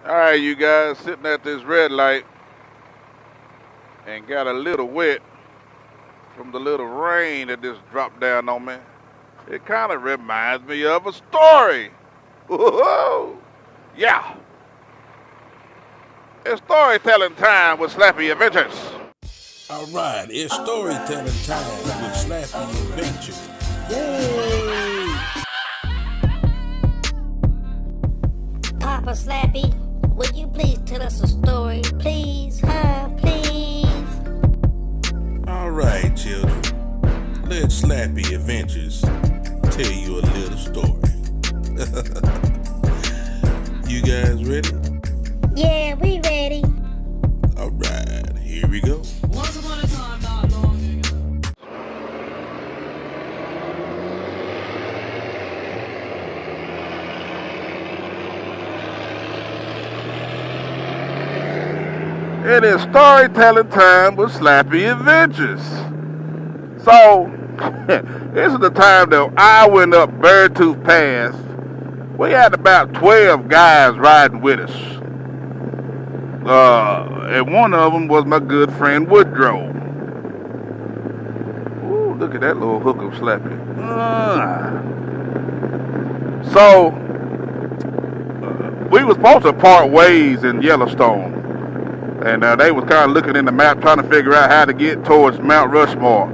Alright, you guys, sitting at this red light and got a little wet from the little rain that just dropped down on me. It kind of reminds me of a story. Whoa. Yeah. It's storytelling time with Slappy Adventures. Alright, it's storytelling time with Slappy Adventures. Yay! Papa Slappy, would you please tell us a story? Please, please. Alright, children. Let Slappy Adventures tell you a little story. You guys ready? Yeah, we ready. Alright, here we go. Once upon a time, not long ago. It is storytelling time with Slappy Adventures. So, this is the time that I went up Beartooth Pass. We had about 12 guys riding with us. And one of them was my good friend Woodrow. Ooh, look at that little hook of Slappy. So, we was supposed to part ways in Yellowstone. And they was kind of looking in the map, trying to figure out how to get towards Mount Rushmore.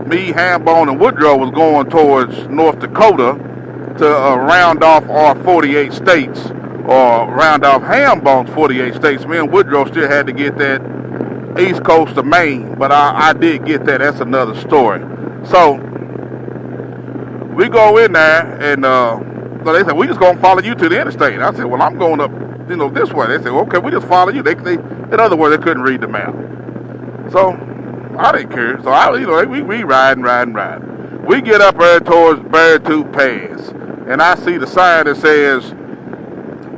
Me, Hambone, and Woodrow was going towards North Dakota to round off our 48 states, or round off Hambone's 48 states. Me and Woodrow still had to get that east coast of Maine, but I did get that. That's another story. So, we go in there, and so they said, we just going to follow you to the interstate. I said, well, I'm going up, this way. They said, well, okay, we just follow you. They, in other words, they couldn't read the map. So, I didn't care. So, we riding. We get up there towards Beartooth Pass, and I see the sign that says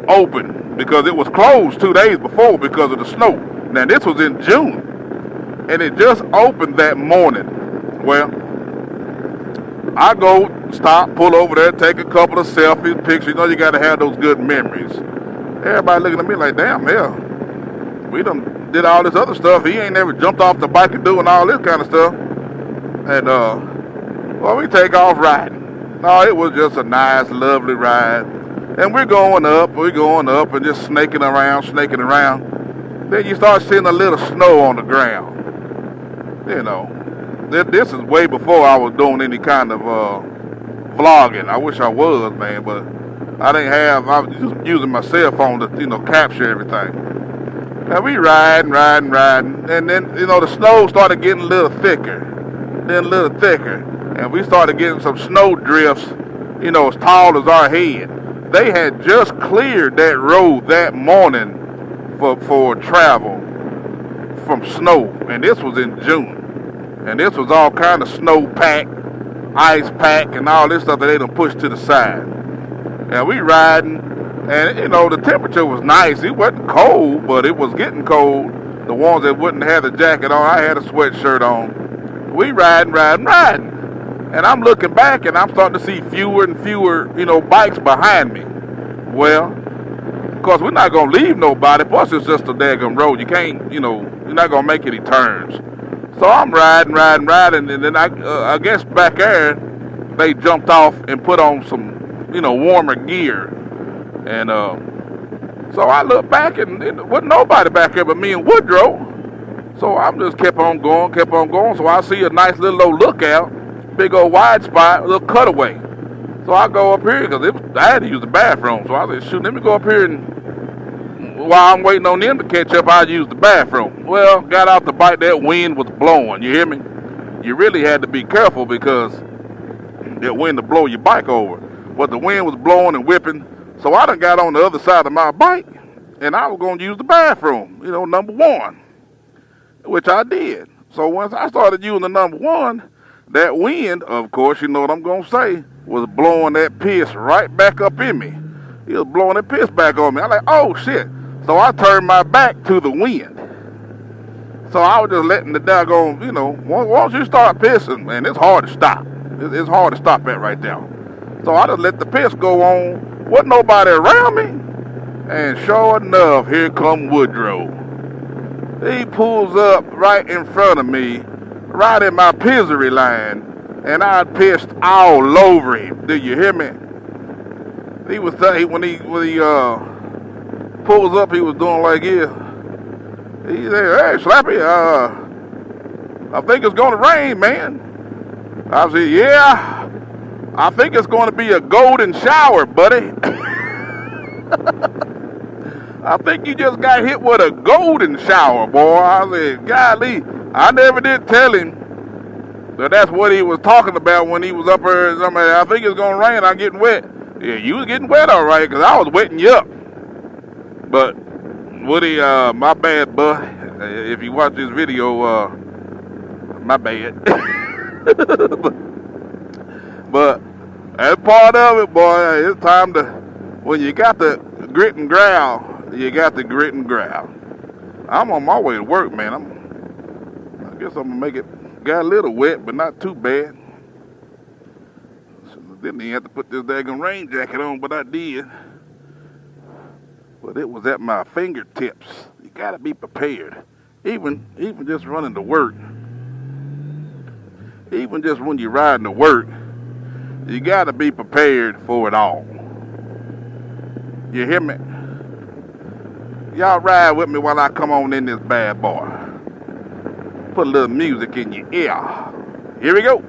open, because it was closed 2 days before because of the snow. Now, this was in June, and it just opened that morning. Well, I go, stop, pull over there, take a couple of selfies, pictures. You got to have those good memories. Everybody looking at me like, damn, hell, we done did all this other stuff. He ain't never jumped off the bike and doing all this kind of stuff. And, well, we take off riding. No, it was just a nice, lovely ride. And we're going up, and just snaking around. Then you start seeing a little snow on the ground. This is way before I was doing any kind of vlogging. I wish I was, man, but I was just using my cell phone to, capture everything. And we riding, and then, the snow started getting a little thicker, and we started getting some snow drifts, as tall as our head. They had just cleared that road that morning for travel from snow, and this was in June. And this was all kind of snow pack, ice pack, and all this stuff that they done pushed to the side. And we riding, and the temperature was nice. It wasn't cold, but it was getting cold. The ones that wouldn't have the jacket on, I had a sweatshirt on. We riding. And I'm looking back, and I'm starting to see fewer and fewer, bikes behind me. Well, of course, we're not going to leave nobody. Plus, it's just a daggum road. You can't, you're not going to make any turns. So I'm riding, and then I guess back there, they jumped off and put on some, warmer gear. And so I looked back, and there wasn't nobody back there but me and Woodrow. So I'm just kept on going. So I see a nice little old lookout, big old wide spot, a little cutaway. So I go up here, because I had to use the bathroom. So I said, shoot, let me go up here, and while I'm waiting on them to catch up, I'll use the bathroom. Well, got out the bike, that wind was blowing, you hear me? You really had to be careful, because that wind to blow your bike over. But the wind was blowing and whipping, so I done got on the other side of my bike, and I was going to use the bathroom, number one, which I did. So once I started using the number one, that wind, of course, you know what I'm going to say, was blowing that piss right back up in me. He was blowing that piss back on me. I'm like, oh, shit. So I turned my back to the wind. So I was just letting the doggone, once you start pissing, man, it's hard to stop. It's hard to stop that right there. So I just let the piss go on. Wasn't nobody around me. And sure enough, here come Woodrow. He pulls up right in front of me, right in my pizzery line, and I pissed all over him. Do you hear me? He was when he pulls up, he was doing like this. He said, "Hey, Slappy, I think it's gonna rain, man." I said, "Yeah, I think it's gonna be a golden shower, buddy." I think you just got hit with a golden shower, boy. I said, golly, I never did tell him that that's what he was talking about when he was up there. I think it's going to rain. I'm getting wet. Yeah, you was getting wet all right, because I was wetting you up. But, Woody, my bad, bud. If you watch this video, my bad. But that's part of it, boy. It's time to, when you got the grit and growl, you got the grit and growl. I'm on my way to work, man. I guess I'm gonna make it. Got a little wet, but not too bad. So didn't even have to put this daggone rain jacket on, but I did. But it was at my fingertips. You gotta be prepared. Even just running to work. Even just when you're riding to work, you gotta be prepared for it all. You hear me? Y'all ride with me while I come on in this bad boy. Put a little music in your ear. Here we go.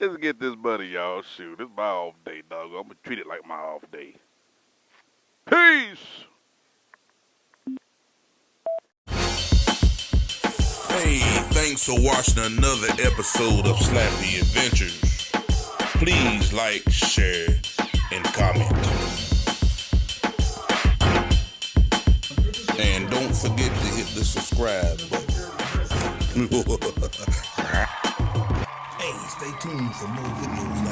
Let's get this money, y'all. Shoot, it's my off day, dog. I'm gonna treat it like my off day. Peace. Hey, thanks for watching another episode of Slappy Adventures. Please like, share, and comment. And don't forget to hit the subscribe button. Hey, stay tuned for more videos